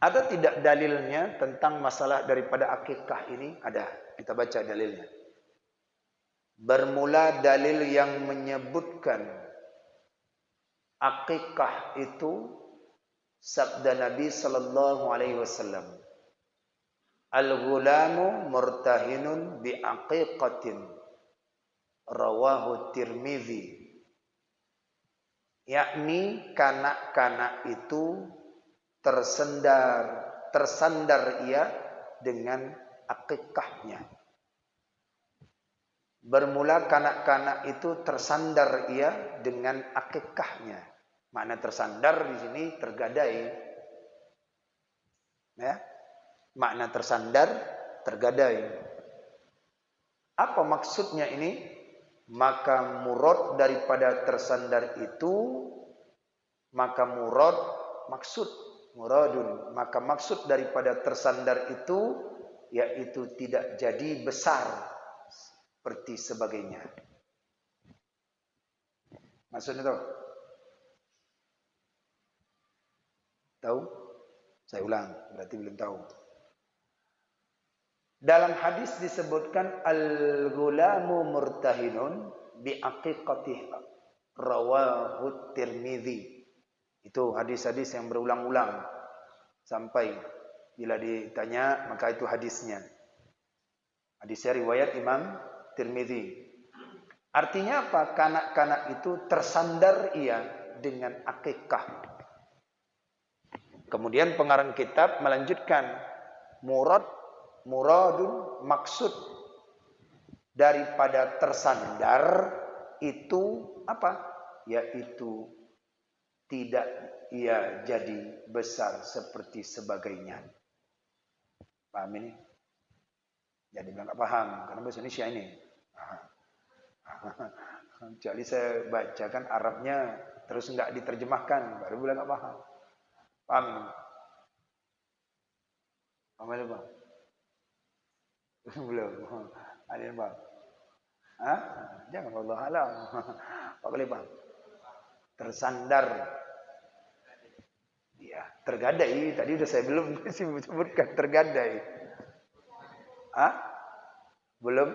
Ada tidak dalilnya tentang masalah daripada akikah ini? Ada. Kita baca dalilnya. Bermula dalil yang menyebutkan akikah itu sabda Nabi sallallahu alaihi wasallam. Al-ghulamu murtahinun bi aqiqatin. Rawahu Tirmizi. Yakni kanak-kanak itu tersandar ia dengan akikahnya. Bermula kanak-kanak itu tersandar ia dengan akikahnya. Makna tersandar di sini tergadai. Ya. Makna tersandar tergadai. Apa maksudnya ini? Maka murad daripada tersandar itu, maka maksud daripada tersandar itu yaitu tidak jadi besar seperti sebagainya. Maksudnya tahu? Saya ulang, berarti belum tahu. Dalam hadis disebutkan al-ghulamu murtahinun bi aqiqatihi, rawahu Tirmizi. Itu hadis-hadis yang berulang-ulang sampai bila ditanya maka itu hadisnya. Hadisnya riwayat Imam Tirmizi. Artinya apa? Kanak-kanak itu tersandar ia dengan akikah. Kemudian pengarang kitab melanjutkan muradun maksud daripada tersandar itu apa? Yaitu tidak ia jadi besar seperti sebagainya. Paham ini? Jadi bilang tak paham karena bahasa Indonesia ini. Kecuali saya bacakan Arabnya terus enggak diterjemahkan baru bilang tak paham. Paham ini? Paham ini Bang? Belum. Ada yang Bang? Hah? Jangan Allah alam. Apa boleh Bang? Tersandar. Ya, tergadai. Tadi udah saya belum sebutkan tergadai. Hah? Belum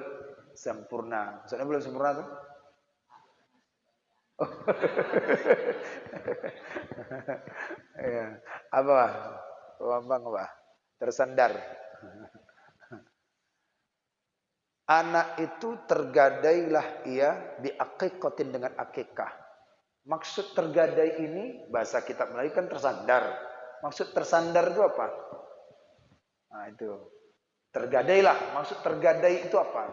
sempurna. Maksudnya belum sempurna tuh? Oh. Ya. Apa? Bang apa? Tersandar. Anak itu tergadailah ia bi aqiqatin dengan akikah. Maksud tergadai ini bahasa kitab Melayu kan tersandar. Maksud tersandar itu apa? Nah itu. Tergadailah. Maksud tergadai itu apa?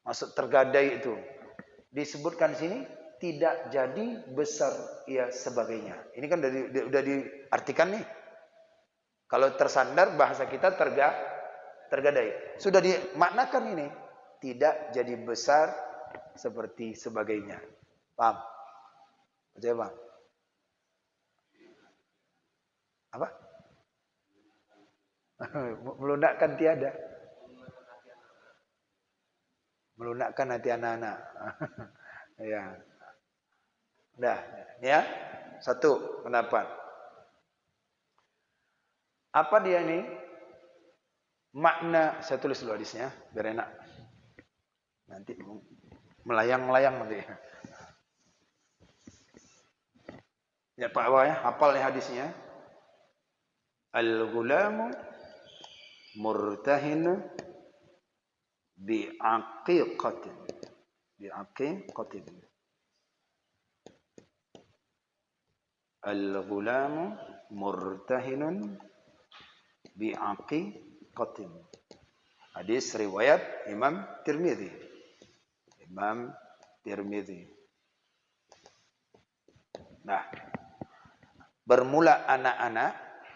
Maksud tergadai itu disebutkan di sini tidak jadi besar ia sebagainya. Ini kan udah diartikan nih. Kalau tersandar bahasa kita tergadai. Sudah dimaknakan ini tidak jadi besar seperti sebagainya. Paham? Percaya Bang? Apa? Melunakkan tiada. Melunakkan hati anak-anak. Ya. Udah, ya. Satu pendapat. Apa dia ini? Makna, saya tulis dulu hadisnya biar enak. Nanti melayang-layang nanti. Ya Pak Awal ya, hafal nih hadisnya. Al-ghulamu murtahin bi aqiqatin. Bi aqiqatin. Al-ghulamu murtahinun bi aqiqatin. Hadis riwayat Imam Tirmizi. Imam Tirmizi. Nah, bermula anak-anak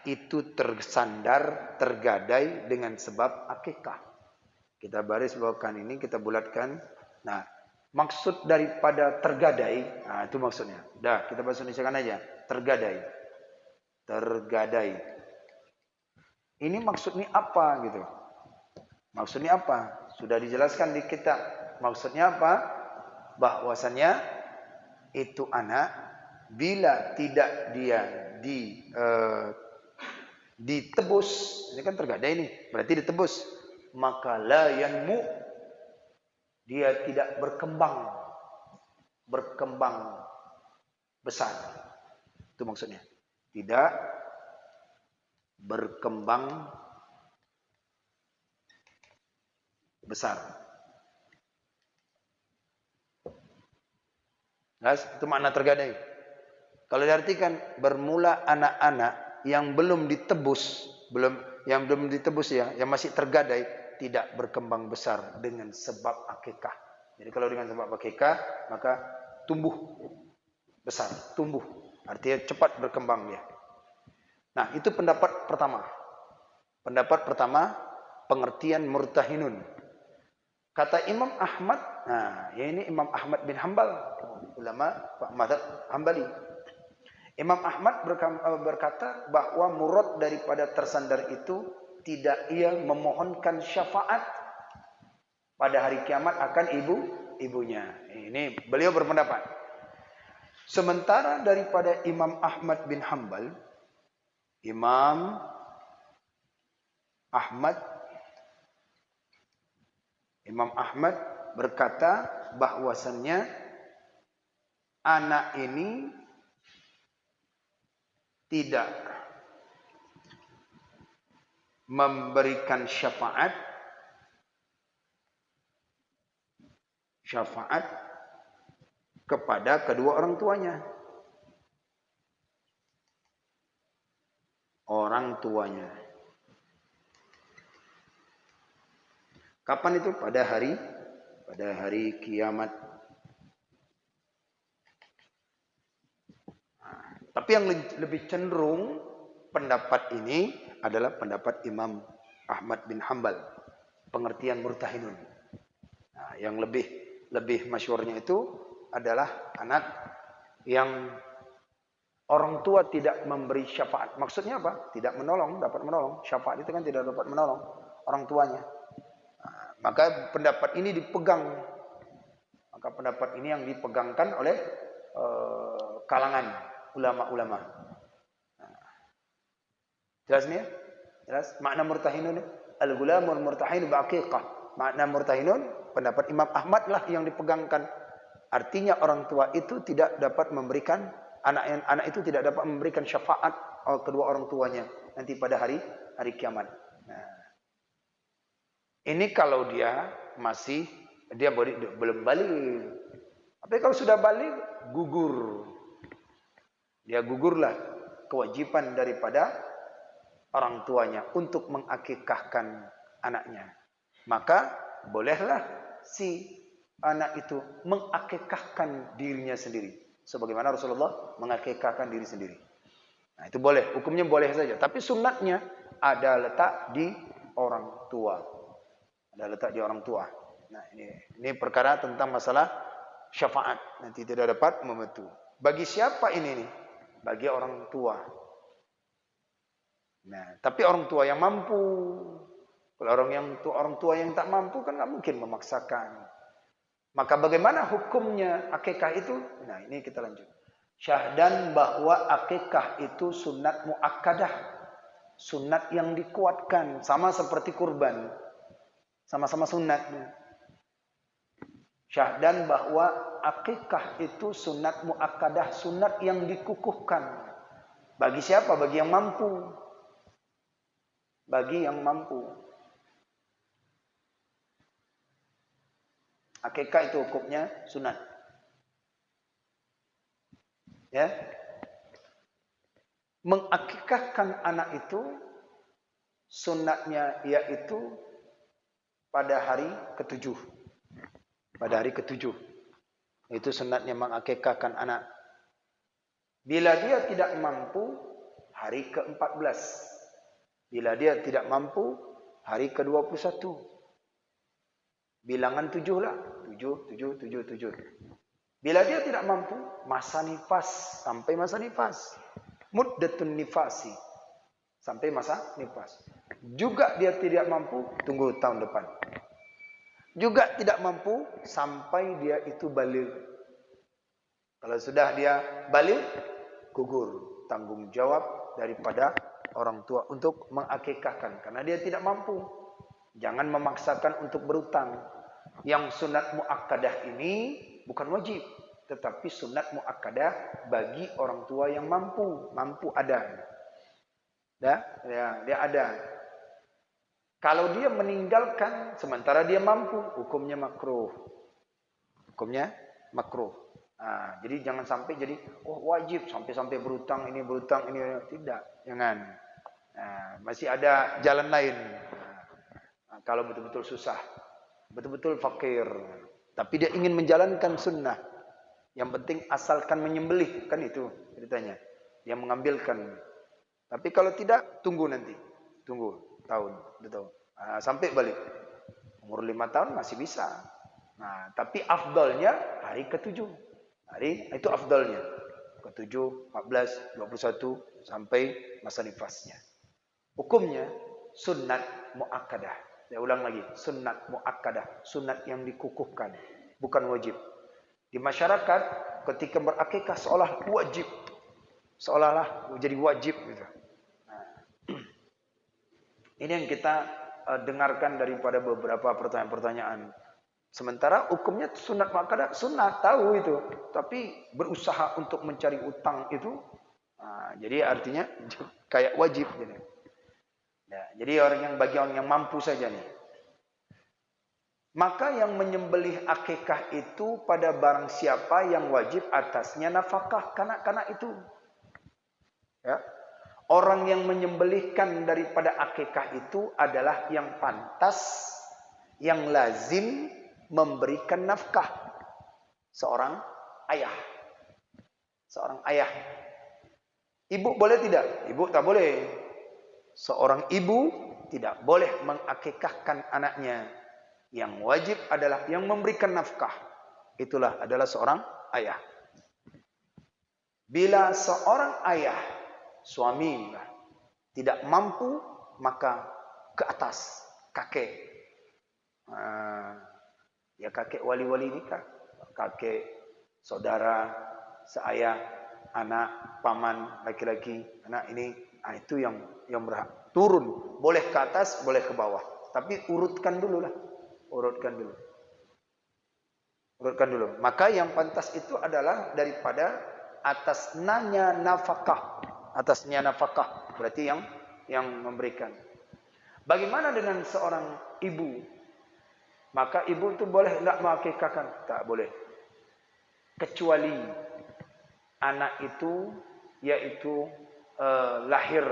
itu tersandar, tergadai dengan sebab akikah. Kita baris bawakan ini, kita bulatkan. Nah, maksud daripada tergadai, nah itu maksudnya. Dah, kita bahasa Indonesia kan aja. Tergadai. Tergadai. Ini maksudnya apa gitu? Maksudnya apa? Sudah dijelaskan di kitab. Maksudnya apa? Bahwasannya itu anak bila tidak dia ditebus, ini kan tergadai nih, berarti ditebus, maka la yanmu, dia tidak berkembang besar. Itu maksudnya. Tidak berkembang besar. Guys, itu makna tergadai. Kalau diartikan bermula anak-anak yang belum ditebus, yang belum ditebus ya, yang masih tergadai, tidak berkembang besar dengan sebab akikah. Jadi kalau dengan sebab akikah, maka tumbuh besar, tumbuh. Artinya cepat berkembang dia. Nah, itu pendapat pertama. Pendapat pertama, pengertian murtahinun. Kata Imam Ahmad, nah, ya ini Imam Ahmad bin Hambal, ulama mazhab Hambali. Imam Ahmad berkata bahwa murad daripada tersandar itu tidak ia memohonkan syafaat pada hari kiamat akan ibunya. Ini beliau berpendapat. Sementara daripada Imam Ahmad bin Hambal, Imam Ahmad berkata bahwasannya anak ini tidak memberikan syafaat kepada kedua orang tuanya. Kapan itu? Pada hari kiamat. Tapi yang lebih cenderung pendapat ini adalah pendapat Imam Ahmad bin Hambal, pengertian murtahinun. Nah, yang lebih masyhurnya itu adalah anak yang orang tua tidak memberi syafaat. Maksudnya apa? Tidak dapat menolong. Syafaat itu kan tidak dapat menolong orang tuanya. Nah, maka pendapat ini dipegang. Maka pendapat ini yang dipegangkan oleh kalangan ulama-ulama. Nah, jelas nih? Jelas? Makna murtahinun, al-gulamul murtahin bi'aqiqah. Makna murtahinun, pendapat Imam Ahmad lah yang dipegangkan. Artinya orang tua itu tidak dapat memberikan, anak itu tidak dapat memberikan syafaat kedua orang tuanya nanti pada hari kiamat. Nah, ini kalau dia belum balik. Tapi kalau sudah balik, gugur. Dia gugurlah kewajiban daripada orang tuanya untuk mengakikahkan anaknya. Maka bolehlah si anak itu mengakikahkan dirinya sendiri, sebagaimana Rasulullah mengakikahkan diri sendiri. Nah, itu boleh, hukumnya boleh saja. Tapi sunatnya ada letak di orang tua. Nah, ini perkara tentang masalah syafaat. Nanti tidak dapat membantu. Bagi siapa ini nih? Bagi orang tua. Nah, tapi orang tua yang mampu. Kalau orang tua yang tak mampu kan nggak mungkin memaksakan. Maka bagaimana hukumnya akikah itu? Nah, ini kita lanjut. Syahdan bahwa akikah itu sunat muakkadah. Sunat yang dikuatkan. Sama seperti kurban. Sama-sama sunatnya. Syahdan bahwa akikah itu sunat muakkadah. Sunat yang dikukuhkan. Bagi siapa? Bagi yang mampu. Akikah itu hukumnya sunat. Ya. Mengakikahkan anak itu sunatnya yaitu pada hari ke-7. Itu sunatnya mengakikahkan anak. Bila dia tidak mampu, hari ke-14. Bila dia tidak mampu, hari ke-21. Bilangan 7 lah. 7. Bila dia tidak mampu, sampai masa nifas. Muddatun nifasi. Sampai masa nifas. Juga dia tidak mampu, tunggu tahun depan. Juga tidak mampu, sampai dia itu baligh. Kalau sudah dia baligh, gugur tanggung jawab daripada orang tua untuk mengakikahkan karena dia tidak mampu. Jangan memaksakan untuk berutang. Yang sunat muakkadah ini bukan wajib, tetapi sunat muakkadah bagi orang tua yang mampu ada. Dia ada. Kalau dia meninggalkan sementara dia mampu, hukumnya makruh. Hukumnya makruh. Nah, jadi jangan sampai jadi wajib sampai berutang ini tidak, jangan. Nah, masih ada jalan lain. Nah, kalau betul-betul susah, betul-betul fakir, tapi dia ingin menjalankan sunnah. Yang penting asalkan menyembelih, kan itu ceritanya. Dia mengambilkan. Tapi kalau tidak, tunggu nanti. Tunggu tahun, 2 tahun. Nah, sampai balik. Umur 5 tahun masih bisa. Nah, tapi afdalnya hari ke-7. Hari itu afdalnya. Ke-7, 14, 21 sampai masa nifasnya. Hukumnya sunnat muakkadah. Saya ulang lagi, sunnat muakkadah, sunnat yang dikukuhkan, bukan wajib. Di masyarakat ketika berakikah seolah wajib, seolah-olah jadi wajib gitu. Ini yang kita dengarkan daripada beberapa pertanyaan-pertanyaan. Sementara hukumnya sunat muakkadah, sunat tahu itu, tapi berusaha untuk mencari utang itu, jadi artinya kayak wajib gitu. Ya, jadi bagi orang yang mampu saja nih. Maka yang menyembelih akikah itu pada barang siapa yang wajib atasnya nafkah kanak-kanak itu. Ya. Orang yang menyembelihkan daripada akikah itu adalah yang pantas, yang lazim memberikan nafkah. Seorang ayah. Seorang ayah. Ibu boleh tidak? Ibu tak boleh. Seorang ibu tidak boleh mengakikahkan anaknya. Yang wajib adalah yang memberikan nafkah. Itulah adalah seorang ayah. Bila seorang ayah, suami tidak mampu, maka ke atas kakek. Ya kakek wali-wali nikah, kakek, saudara, seayah, anak, paman, laki-laki, anak ini, itu yang berhak. Turun, boleh ke atas, boleh ke bawah. Tapi urutkan dulu lah. Urutkan dulu. Maka yang pantas itu adalah daripada atasnya nafkah. Atasnya nafkah berarti yang memberikan. Bagaimana dengan seorang ibu? Maka ibu itu boleh enggak mengakikahkan? Tak boleh. Kecuali anak itu yaitu lahir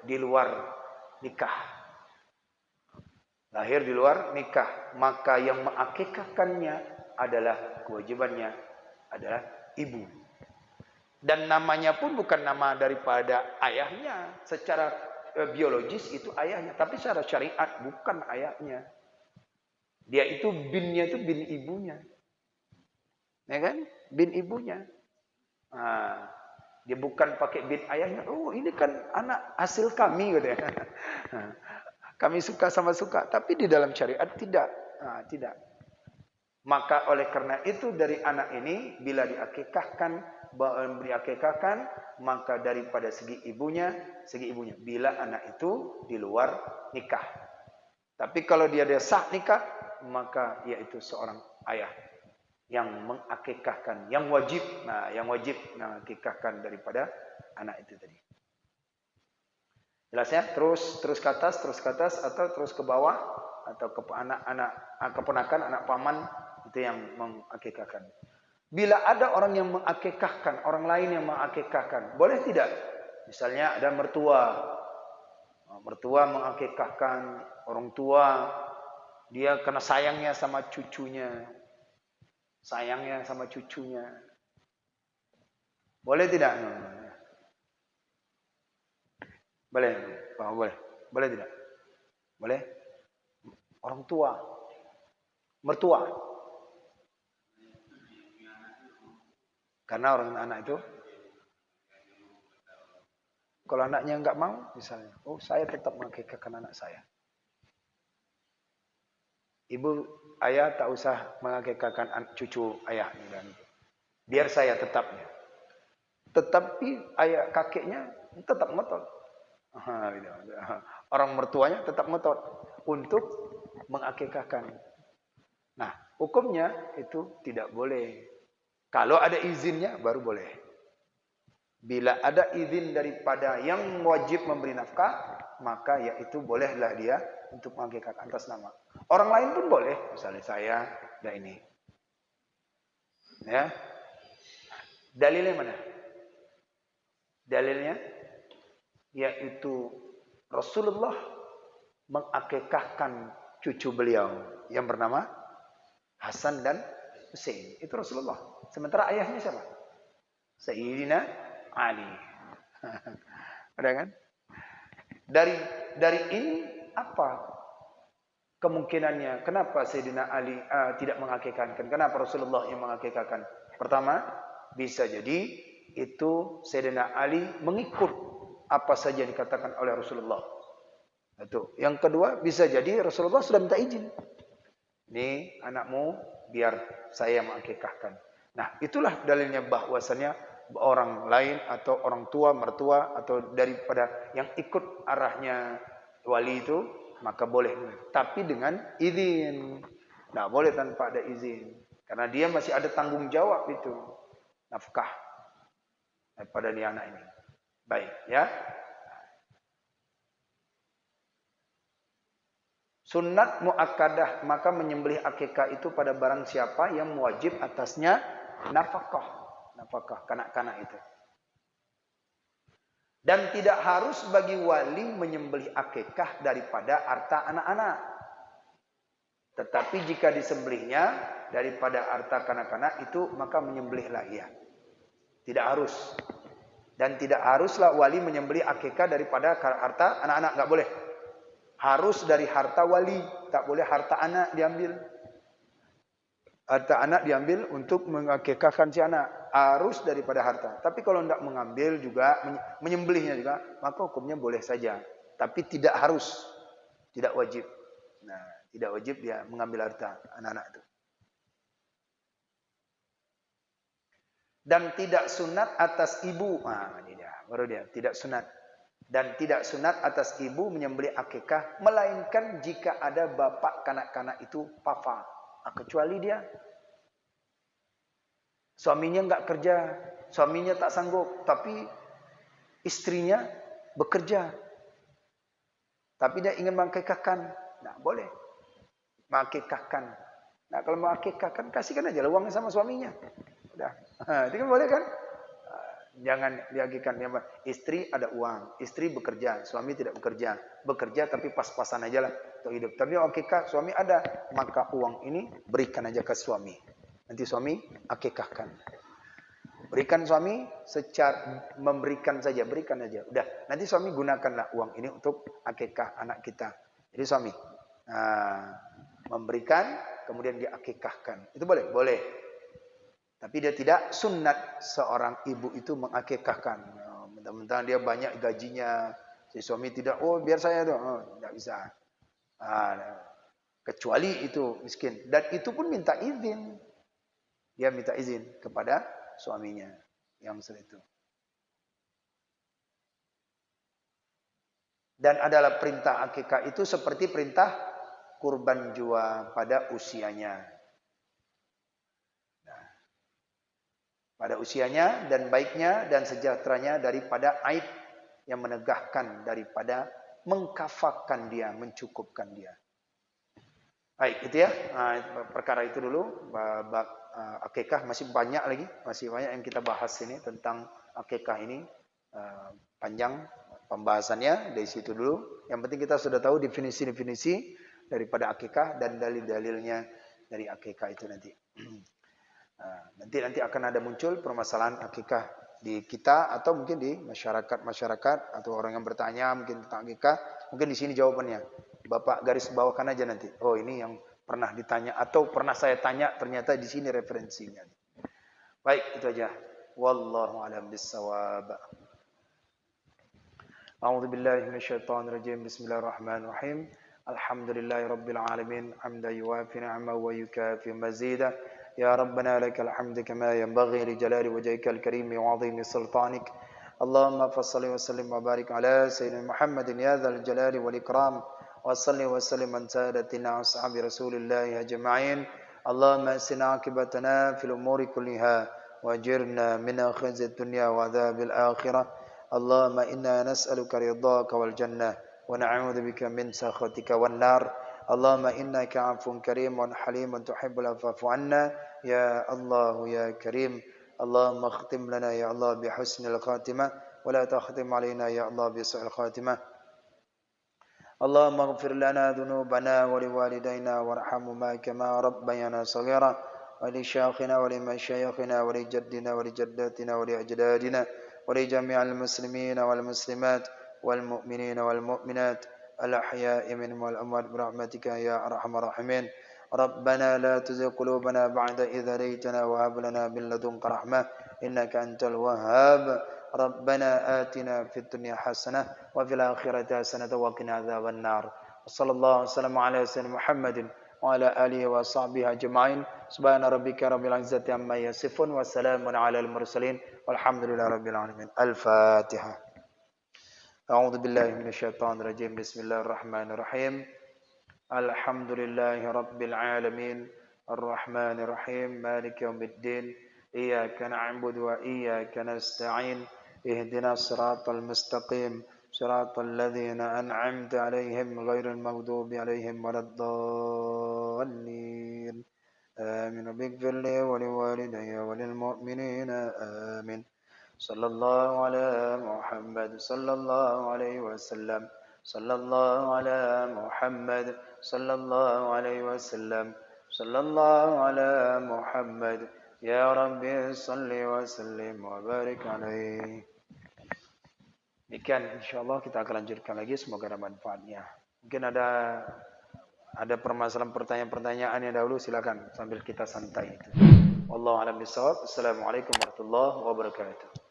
di luar nikah. Lahir di luar nikah, maka yang mengakikahkannya adalah kewajibannya adalah ibu. Dan namanya pun bukan nama daripada ayahnya. Secara biologis itu ayahnya, tapi secara syariat bukan ayahnya. Dia itu binnya itu bin ibunya. Ya kan? Bin ibunya. Dia bukan pakai bin ayahnya. Oh, ini kan anak hasil kami gitu ya. Kami suka sama suka, tapi di dalam syariat tidak. Tidak. Maka oleh karena itu dari anak ini bila diakikahkan, maka daripada segi ibunya. Bila anak itu di luar nikah. Tapi kalau dia sah nikah, maka yaitu seorang ayah yang mengakikahkan, yang wajib mengakikahkan daripada anak itu tadi. Jelas ya? Terus ke atas atau terus ke bawah atau ke anak-anak keponakan, anak paman itu yang mengakikahkan. Bila ada orang yang mengakikahkan, orang lain yang mengakikahkan, boleh tidak? Misalnya ada mertua mengakikahkan orang tua, dia karena sayangnya sama cucunya. Boleh tidak? Boleh tidak? Boleh? Orang tua, mertua. Karena orang anak itu, kalau anaknya enggak mau, misalnya, saya tetap mengakikahkan anak saya. Ibu, ayah tak usah mengakikahkan cucu ayah. Biar saya tetapnya. Tetapi ayah kakeknya tetap ngotot. Gitu. Orang mertuanya tetap ngotot untuk mengakikahkan. Nah, hukumnya itu tidak boleh. Kalau ada izinnya baru boleh. Bila ada izin daripada yang wajib memberi nafkah, maka yaitu bolehlah dia untuk mengakikahkan atas nama. Orang lain pun boleh, misalnya saya dan ini. Ya. Dalilnya mana? Dalilnya yaitu Rasulullah mengakikahkan cucu beliau yang bernama Hasan dan Hussein. Itu Rasulullah. Sementara ayahnya siapa? Sayyidina Ali. Ada kan? Dari ini apa kemungkinannya? Kenapa Sayyidina Ali tidak mengakikahkan? Kenapa Rasulullah yang mengakikahkan? Pertama, bisa jadi itu Sayyidina Ali mengikut apa saja yang dikatakan oleh Rasulullah. Itu. Yang kedua, bisa jadi Rasulullah sudah minta izin. Ini anakmu biar saya mengakikahkan. Nah, itulah dalilnya bahwasannya orang lain atau orang tua, mertua atau daripada yang ikut arahnya wali itu, maka boleh. Tapi dengan izin. Nah, boleh tanpa ada izin. Karena dia masih ada tanggung jawab itu. Nafkah daripada dia anak ini. Baik, ya. Sunnat muakkadah, maka menyembelih akikah itu pada barang siapa yang wajib atasnya nafkah. Nafkah kanak-kanak itu. Dan tidak harus bagi wali menyembelih akikah daripada harta anak-anak. Tetapi jika disembelihnya daripada harta kanak-kanak itu, maka menyembelihlah ia. Tidak harus. Dan tidak haruslah wali menyembelih akikah daripada harta anak-anak, enggak boleh. Harus dari harta wali, tak boleh harta anak diambil. Harta anak diambil untuk mengakikahkan si anak, harus daripada harta. Tapi kalau tidak mengambil juga, menyembelihnya juga, maka hukumnya boleh saja. Tapi tidak harus, tidak wajib. Nah, tidak wajib dia mengambil harta anak-anak itu. Dan tidak sunat atas ibu. Nah, ini dia, baru dia, tidak sunat. Dan tidak sunat atas ibu menyembelih akikah, melainkan jika ada bapak kanak-kanak itu papa. Kecuali dia suaminya enggak kerja, suaminya tak sanggup, tapi istrinya bekerja. Tapi dia ingin mengakikahkan, nah boleh mengakikahkan. Nah kalau mengakikahkan, kasihkan aja uangnya sama suaminya. Udah, itu kan boleh kan? Jangan diagihkan. Istri ada uang, istri bekerja, suami tidak bekerja. Bekerja tapi pas-pasan aja lah untuk hidup. Tapi akikah suami ada, maka uang ini berikan aja ke suami. Nanti suami akikahkan. Berikan suami secara memberikan saja, berikan aja. Udah, nanti suami gunakanlah uang ini untuk akikah anak kita. Jadi suami memberikan, kemudian diakikahkan. Itu boleh? Boleh. Tapi dia tidak sunnat seorang ibu itu mengakikahkan. Mentang-mentang dia banyak gajinya, si suami tidak, oh biar saya dong, tidak bisa. Kecuali itu miskin. Dan itu pun minta izin. Dia minta izin kepada suaminya yang besar itu. Dan adalah perintah akikah itu seperti perintah kurban jua pada usianya. Pada usianya dan baiknya dan sejahteranya daripada aib yang menegahkan, daripada mengkafakan dia, mencukupkan dia. Baik, itu ya. Perkara itu dulu. Bab akikah masih banyak lagi, masih banyak yang kita bahas ini tentang akikah ini. Panjang pembahasannya, dari situ dulu. Yang penting kita sudah tahu definisi-definisi daripada akikah dan dalil-dalilnya dari akikah itu nanti. Nanti akan ada muncul permasalahan akikah di kita atau mungkin di masyarakat atau orang yang bertanya mungkin tentang akikah, mungkin di sini jawabannya. Bapak garis bawakan aja nanti. Oh, ini yang pernah ditanya atau pernah saya tanya, ternyata di sini referensinya. Baik, itu aja. Wallahu a'lam bissawab. A'udzu billahi minasyaitonir rajim. Bismillahirrahmanirrahim. Alhamdulillahirabbil alamin. Hamdan yuwafi ni'amahu wa yukafi mazidah. يا ربنا لك الحمد كما ينبغي لجلال وجهك الكريم وعظيم سلطانك Allahumma fassalli wa sallim wa barik ala sayyidina Muhammadin ya dzal jalali wal ikram wa salli wa sallim an sadatina ashabi Rasulillah ajma'in. Allahumma asina akibatana fil umuri kulliha wajirna min khizyid dunya wa adzabil akhirah. Allahumma inna nas'aluka ridhaka wal jannah wa na'udzu bika min sakhatika wan nar. Allahumma innaka 'afuwun karimun halimun tuhibbul 'afwa fa'fu 'anna ya Allah ya Karim. Allahumma khtim lana ya Allah bi husnil khatimah wa la takhtim alaina ya Allah bi su'il khatimah. Allahumma ighfir lana dhunubana wa liwalidayna warhamhuma kama rabbayana shaghira wa li syakhina wa li masyayikhina wa li jaddina wa li jaddatina wa li ajdadina wa li jami'il muslimina wal muslimat wal mu'minina wal mu'minat al ahya'i minhum wal amwat bi rahmatika ya arhamar rahimin. ربنا لا تزغ قلوبنا بعد إذ هديتنا وهب لنا من لدنك رحمة إنك أنت الوهاب. ربنا آتنا في الدنيا حسنة وفي الآخرة حسنة وقنا عذاب النار. وصلى الله وسلم على سيدنا محمد وعلى آله وصحبه أجمعين. سبحان ربك رب العزة عما يصفون وسلام على المرسلين والحمد لله رب العالمين. الفاتحة. أعوذ بالله من الشيطان الرجيم. بسم الله الرحمن الرحيم. الحمد لله رب العالمين الرحمن الرحيم مالك يوم الدين إياك نعبد وإياك نستعين اهدنا الصراط المستقيم صراط الذين أنعمت عليهم غير المغضوب عليهم ولا الضالين آمين. واغفر لي ولوالدي وللمؤمنين آمين. صلى الله على محمد صلى الله عليه وسلم صلى الله على محمد صلى الله عليه وسلم صلى الله على محمد يا ربي صل وسلم وبارك عليه. Demikian insyaallah kita akan lanjutkan lagi, semoga ada manfaatnya. Mungkin ada permasalahan pertanyaan-pertanyaan yang dahulu, silakan sambil kita santai itu. Wallahu a'lam bishawab. Assalamualaikum warahmatullahi wabarakatuh.